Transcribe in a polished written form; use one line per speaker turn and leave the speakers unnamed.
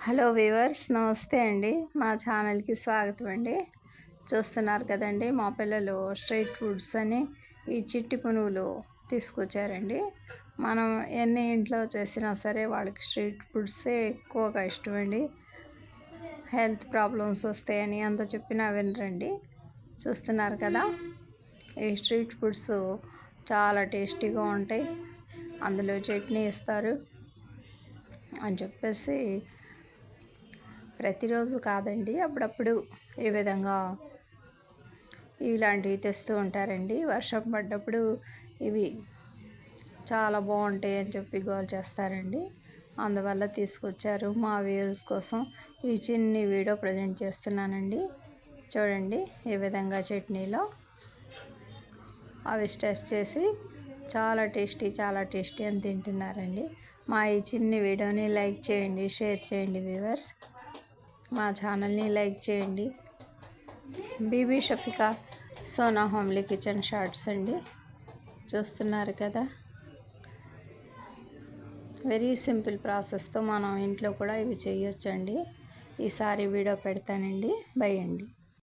Hello viewers, నమస్తే అండి. మా ఛానల్కి స్వాగతం అండి. చూస్తున్నారు కదండి, మా పిల్లలు స్ట్రీట్ ఫుడ్స్ అని ఈ చిట్టి పునుగులు తీసుకొచ్చారండి. మనం ఎన్ని ఇంట్లో చేసినా సరే వాళ్ళకి స్ట్రీట్ ఫుడ్సే ఎక్కువగా ఇష్టమండి. హెల్త్ ప్రాబ్లమ్స్ వస్తాయని అంత చెప్పినా వినరండి. చూస్తున్నారు కదా, ఈ స్ట్రీట్ ఫుడ్స్ చాలా టేస్టీగా ఉంటాయి. అందులో చట్నీ ఇస్తారు అని చెప్పేసి ప్రతిరోజు కాదండి, అప్పుడప్పుడు ఈ విధంగా ఇలాంటివి తెస్తూ ఉంటారండి. వర్షం పడ్డప్పుడు ఇవి చాలా బాగుంటాయి అని చెప్పి గోల్ చేస్తారండి. అందువల్ల తీసుకొచ్చారు. మా వ్యూవర్స్ కోసం ఈ చిన్ని వీడియో ప్రజెంట్ చేస్తున్నానండి. చూడండి, ఈ విధంగా చట్నీలో అవి టెస్ట్ చేసి చాలా టేస్టీ అని తింటున్నారండి. మా ఈ చిన్ని వీడియోని లైక్ చేయండి, షేర్ చేయండి వ్యూవర్స్. మా ఛానల్ని లైక్ చేయండి. Bibi Shafika Sona homely kitchen shorts అండి. చూస్తున్నారు కదా, వెరీ సింపుల్ ప్రాసెస్తో మనం ఇంట్లో కూడా ఇవి చేయొచ్చండి. ఈసారి వీడియో పెడతానండి. బై అండి.